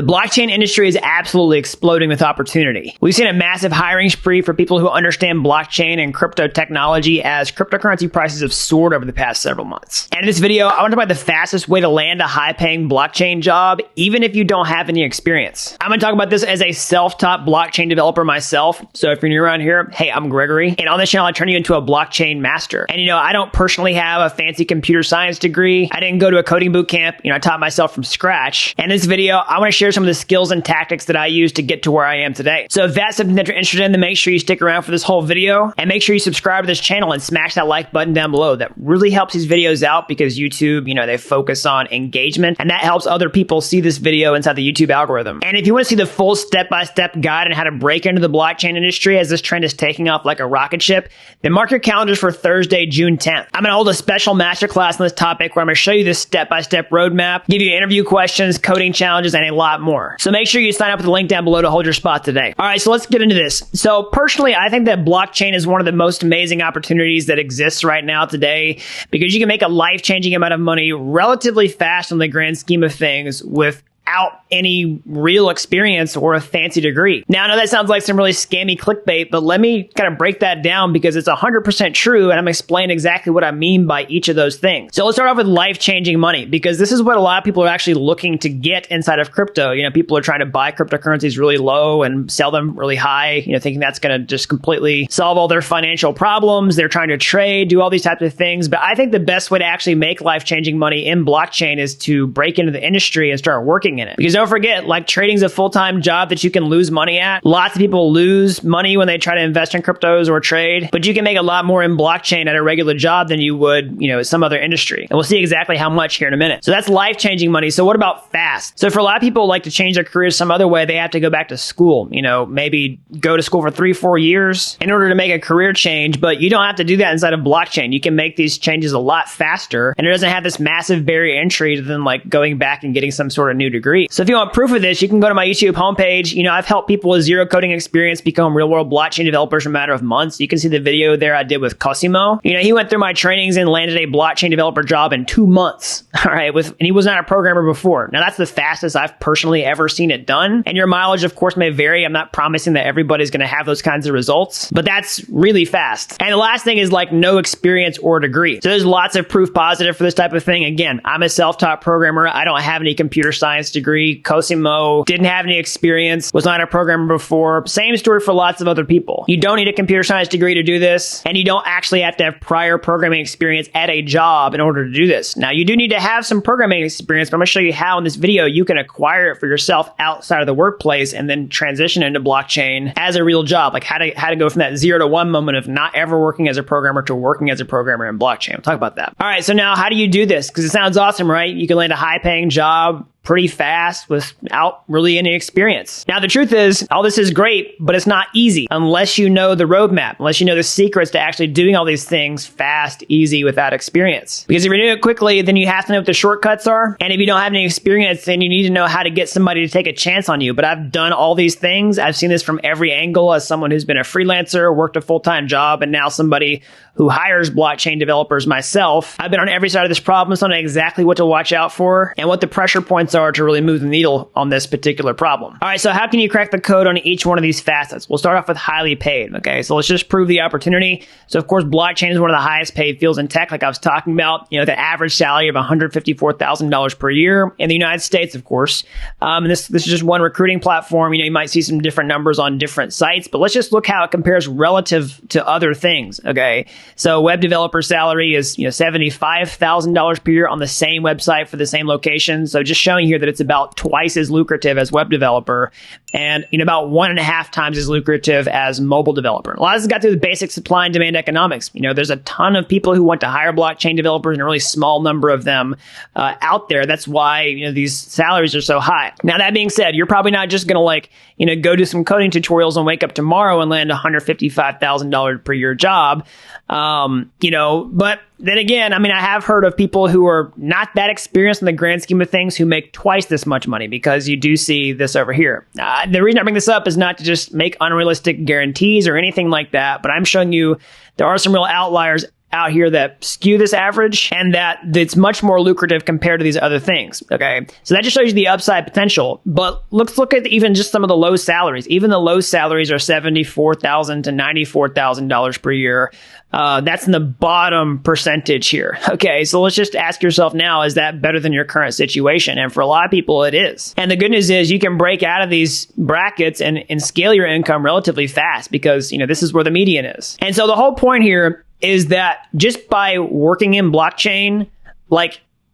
The blockchain industry is absolutely exploding with opportunity. We've seen a massive hiring spree for people who understand blockchain and crypto technology as cryptocurrency prices have soared over the past several months. And in this video, I want to talk about the fastest way to land a high-paying blockchain job, even if you don't have any experience. I'm going to talk about this as a self-taught blockchain developer myself. So if you're new around here, hey, I'm Gregory. And on this channel, I turn you into a blockchain master. And I don't personally have a fancy computer science degree. I didn't go to a coding boot camp. I taught myself from scratch. And in this video, I want to share some of the skills and tactics that I use to get to where I am today. So if that's something that you're interested in, then make sure you stick around for this whole video and make sure you subscribe to this channel and smash that like button down below. That really helps these videos out because YouTube, they focus on engagement and that helps other people see this video inside the YouTube algorithm. And if you want to see the full step-by-step guide on how to break into the blockchain industry as this trend is taking off like a rocket ship, then mark your calendars for Thursday, June 10th. I'm going to hold a special masterclass on this topic where I'm going to show you this step-by-step roadmap, give you interview questions, coding challenges, and a lot more. So make sure you sign up with the link down below to hold your spot today. All right, so let's get into this. So personally, I think that blockchain is one of the most amazing opportunities that exists right now today because you can make a life-changing amount of money relatively fast in the grand scheme of things without any real experience or a fancy degree. Now, I know that sounds like some really scammy clickbait, but let me kind of break that down because it's 100% true, and I'm explaining exactly what I mean by each of those things. So let's start off with life-changing money because this is what a lot of people are actually looking to get inside of crypto. People are trying to buy cryptocurrencies really low and sell them really high, thinking that's going to just completely solve all their financial problems. They're trying to trade, do all these types of things. But I think the best way to actually make life-changing money in blockchain is to break into the industry and start working in it. Because don't forget, trading is a full-time job that you can lose money at. Lots of people lose money when they try to invest in cryptos or trade, but you can make a lot more in blockchain at a regular job than you would, some other industry. And we'll see exactly how much here in a minute. So that's life-changing money. So what about fast? So for a lot of people who like to change their careers some other way, they have to go back to school, maybe go to school for 3-4 years in order to make a career change, but you don't have to do that inside of blockchain. You can make these changes a lot faster, and it doesn't have this massive barrier entry to then going back and getting some sort of new degree. So if you want proof of this, you can go to my YouTube homepage. I've helped people with zero coding experience become real world blockchain developers in a matter of months. You can see the video there I did with Cosimo. He went through my trainings and landed a blockchain developer job in 2 months. All right. And he was not a programmer before. Now that's the fastest I've personally ever seen it done. And your mileage, of course, may vary. I'm not promising that everybody's going to have those kinds of results, but that's really fast. And the last thing is no experience or degree. So there's lots of proof positive for this type of thing. Again, I'm a self-taught programmer. I don't have any computer science degree. Cosimo didn't have any experience, was not a programmer before. Same story for lots of other people. You don't need a computer science degree to do this, and you don't actually have to have prior programming experience at a job in order to do this. Now, you do need to have some programming experience, but I'm going to show you how in this video you can acquire it for yourself outside of the workplace and then transition into blockchain as a real job, how to go from that 0 to 1 moment of not ever working as a programmer to working as a programmer in blockchain. We'll talk about that. All right, so now how do you do this? Because it sounds awesome, right? You can land a high-paying job pretty fast without really any experience. Now, the truth is, all this is great, but it's not easy unless you know the roadmap, unless you know the secrets to actually doing all these things fast, easy, without experience. Because if you're doing it quickly, then you have to know what the shortcuts are. And if you don't have any experience, then you need to know how to get somebody to take a chance on you. But I've done all these things. I've seen this from every angle as someone who's been a freelancer, worked a full-time job, and now somebody who hires blockchain developers myself. I've been on every side of this problem, so I know exactly what to watch out for and what the pressure points are to really move the needle on this particular problem. All right, so how can you crack the code on each one of these facets? We'll start off with highly paid. Okay, so let's just prove the opportunity. So of course, blockchain is one of the highest paid fields in tech, like I was talking about, the average salary of $154,000 per year in the United States, of course. And this is just one recruiting platform. You might see some different numbers on different sites, but let's just look how it compares relative to other things. Okay, so web developer salary is $75,000 per year on the same website for the same location. So just showing here that it's about twice as lucrative as web developer and about 1.5 times as lucrative as mobile developer. A lot of this got through the basic supply and demand economics. There's a ton of people who want to hire blockchain developers and a really small number of them out there. That's why these salaries are so high. Now, that being said, you're probably not just going to go do some coding tutorials and wake up tomorrow and land a $155,000 per year job. But then again, I have heard of people who are not that experienced in the grand scheme of things who make twice this much money because you do see this over here. The reason I bring this up is not to just make unrealistic guarantees or anything like that, but I'm showing you there are some real outliers out here that skew this average and that it's much more lucrative compared to these other things. Okay. So that just shows you the upside potential. But let's look at even just some of the low salaries. Even the low salaries are $74,000 to $94,000 per year. That's in the bottom percentage here. Okay, so let's just ask yourself now, is that better than your current situation? And for a lot of people, it is. And the good news is you can break out of these brackets and scale your income relatively fast because, this is where the median is. And so the whole point here is that just by working in blockchain,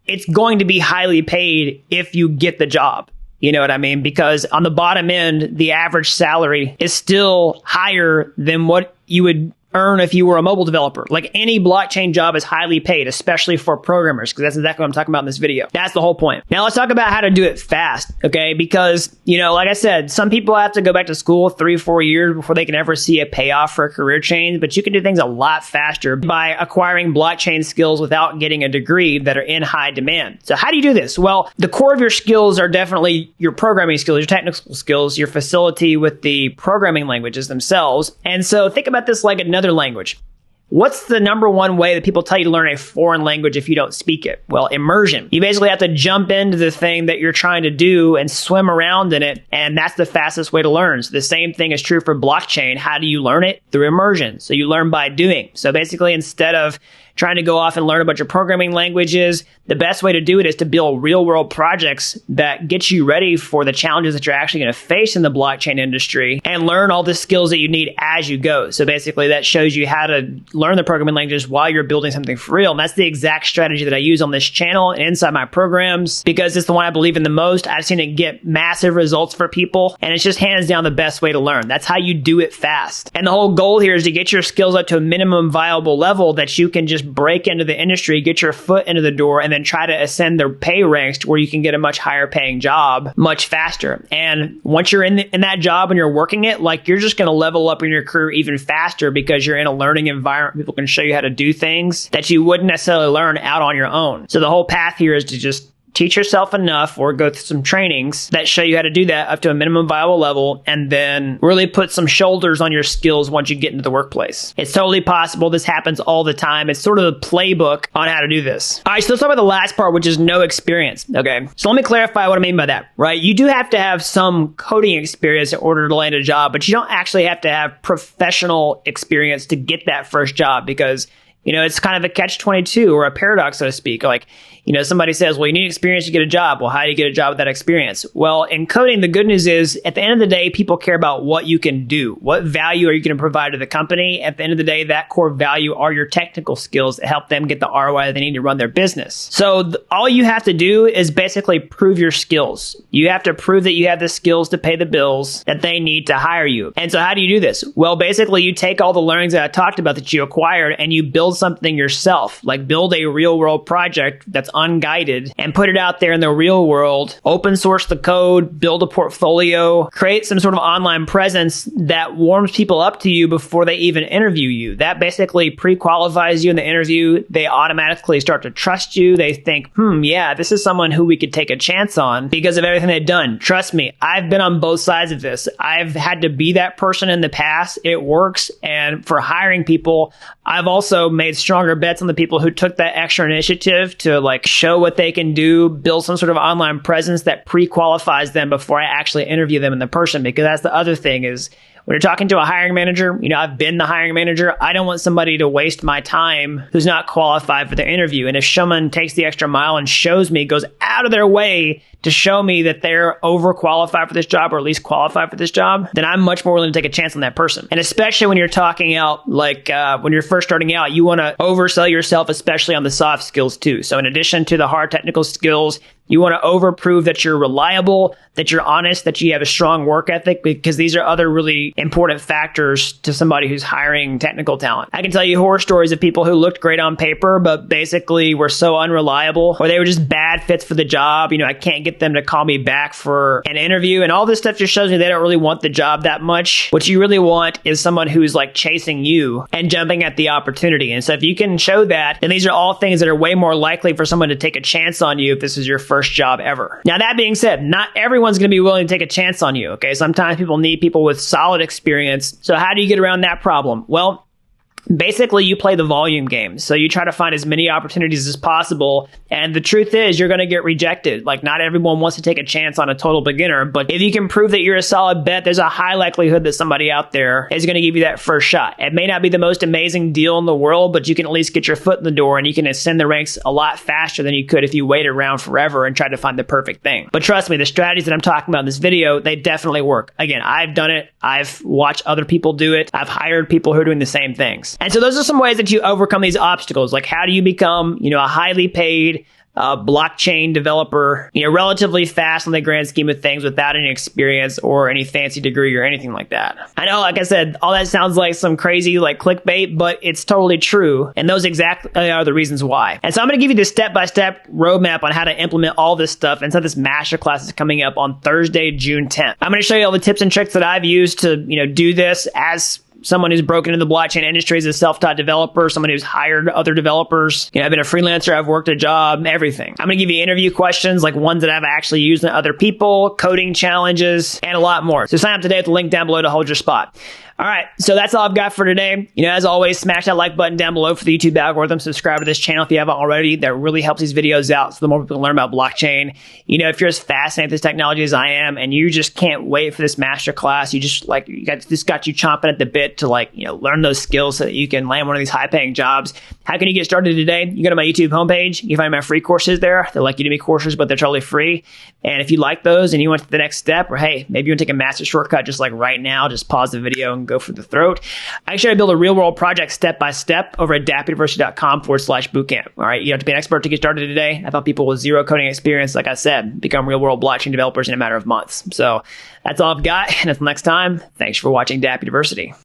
it's going to be highly paid if you get the job. You know what I mean? Because on the bottom end, the average salary is still higher than what you would earn if you were a mobile developer. Like any blockchain job is highly paid, especially for programmers, because that's exactly what I'm talking about in this video. That's the whole point. Now let's talk about how to do it fast, okay? Because, like I said, some people have to go back to school 3-4 years before they can ever see a payoff for a career change, but you can do things a lot faster by acquiring blockchain skills without getting a degree that are in high demand. So how do you do this? Well, the core of your skills are definitely your programming skills, your technical skills, your facility with the programming languages themselves. And so think about this like another language. What's the number one way that people tell you to learn a foreign language if you don't speak it? Well, immersion. You basically have to jump into the thing that you're trying to do and swim around in it, and that's the fastest way to learn. So the same thing is true for blockchain. How do you learn it? Through immersion. So you learn by doing. So basically, instead of trying to go off and learn a bunch of programming languages, the best way to do it is to build real world projects that get you ready for the challenges that you're actually going to face in the blockchain industry and learn all the skills that you need as you go. So basically that shows you how to learn the programming languages while you're building something for real. And that's the exact strategy that I use on this channel and inside my programs because it's the one I believe in the most. I've seen it get massive results for people, and it's just hands down the best way to learn. That's how you do it fast. And the whole goal here is to get your skills up to a minimum viable level that you can just break into the industry, get your foot into the door, and then try to ascend their pay ranks to where you can get a much higher paying job much faster. And once you're in that job and you're working it, you're just going to level up in your career even faster because you're in a learning environment. People can show you how to do things that you wouldn't necessarily learn out on your own. So the whole path here is to just teach yourself enough or go through some trainings that show you how to do that up to a minimum viable level and then really put some shoulders on your skills once you get into the workplace. It's totally possible. This happens all the time. It's sort of a playbook on how to do this. All right, so let's talk about the last part, which is no experience. Okay, so let me clarify what I mean by that, right? You do have to have some coding experience in order to land a job, but you don't actually have to have professional experience to get that first job because it's kind of a catch-22 or a paradox, so to speak. Somebody says, well, you need experience to get a job. Well, how do you get a job with that experience? Well, in coding, the good news is at the end of the day, people care about what you can do. What value are you going to provide to the company? At the end of the day, that core value are your technical skills that help them get the ROI that they need to run their business. So all you have to do is basically prove your skills. You have to prove that you have the skills to pay the bills that they need to hire you. And so how do you do this? Well, basically, you take all the learnings that I talked about that you acquired and you build something yourself, like build a real world project that's unguided and put it out there in the real world, open source the code, build a portfolio, create some sort of online presence that warms people up to you before they even interview you. That basically pre-qualifies you in the interview. They automatically start to trust you. They think, yeah, this is someone who we could take a chance on because of everything they've done. Trust me, I've been on both sides of this. I've had to be that person in the past. It works. And for hiring people, I've also made stronger bets on the people who took that extra initiative to show what they can do, build some sort of online presence that pre-qualifies them before I actually interview them in the person. Because that's the other thing is when you're talking to a hiring manager, I've been the hiring manager. I don't want somebody to waste my time who's not qualified for the interview. And if someone takes the extra mile and shows me, goes out of their way to show me that they're overqualified for this job or at least qualified for this job, then I'm much more willing to take a chance on that person. And especially when you're talking out, when you're first starting out, you want to oversell yourself, especially on the soft skills too. So in addition to the hard technical skills, you want to overprove that you're reliable, that you're honest, that you have a strong work ethic, because these are other really important factors to somebody who's hiring technical talent. I can tell you horror stories of people who looked great on paper, but basically were so unreliable, or they were just bad fits for the job. I can't get them to call me back for an interview. And all this stuff just shows me they don't really want the job that much. What you really want is someone who's chasing you and jumping at the opportunity. And so if you can show that, then these are all things that are way more likely for someone to take a chance on you if this is your first job ever. Now, that being said, not everyone's going to be willing to take a chance on you. Okay. Sometimes people need people with solid experience. So how do you get around that problem? Well, Basically, you play the volume game. So you try to find as many opportunities as possible. And the truth is, you're going to get rejected. Like, not everyone wants to take a chance on a total beginner. But if you can prove that you're a solid bet, there's a high likelihood that somebody out there is going to give you that first shot. It may not be the most amazing deal in the world, but you can at least get your foot in the door and you can ascend the ranks a lot faster than you could if you waited around forever and tried to find the perfect thing. But trust me, the strategies that I'm talking about in this video, they definitely work. Again, I've done it. I've watched other people do it. I've hired people who are doing the same things. And so those are some ways that you overcome these obstacles. Like, how do you become, a highly paid blockchain developer, relatively fast in the grand scheme of things without any experience or any fancy degree or anything like that. I know, like I said, all that sounds like some crazy like clickbait, but it's totally true. And those exactly are the reasons why. And so I'm going to give you the step-by-step roadmap on how to implement all this stuff. And so this masterclass is coming up on Thursday, June 10th. I'm going to show you all the tips and tricks that I've used to, do this as someone who's broken into the blockchain industry as a self-taught developer, someone who's hired other developers. I've been a freelancer, I've worked a job, everything. I'm going to give you interview questions, like ones that I've actually used on other people, coding challenges, and a lot more. So sign up today at the link down below to hold your spot. All right, so that's all I've got for today. As always, smash that like button down below for the YouTube algorithm. Subscribe to this channel if you haven't already. That really helps these videos out so the more people learn about blockchain. If you're as fascinated with this technology as I am and you just can't wait for this masterclass, this got you chomping at the bit to learn those skills so that you can land one of these high-paying jobs. How can you get started today? You go to my YouTube homepage. You can find my free courses there. They're like Udemy courses, but they're totally free. And if you like those and you want to the next step, or hey, maybe you want to take a master shortcut just like right now, just pause the video and go for the throat. I show you how to build a real-world project step-by-step over at dappuniversity.com/bootcamp. All right, you have to be an expert to get started today. I thought people with zero coding experience, like I said, become real-world blockchain developers in a matter of months. So that's all I've got. And until next time, thanks for watching Dapp University.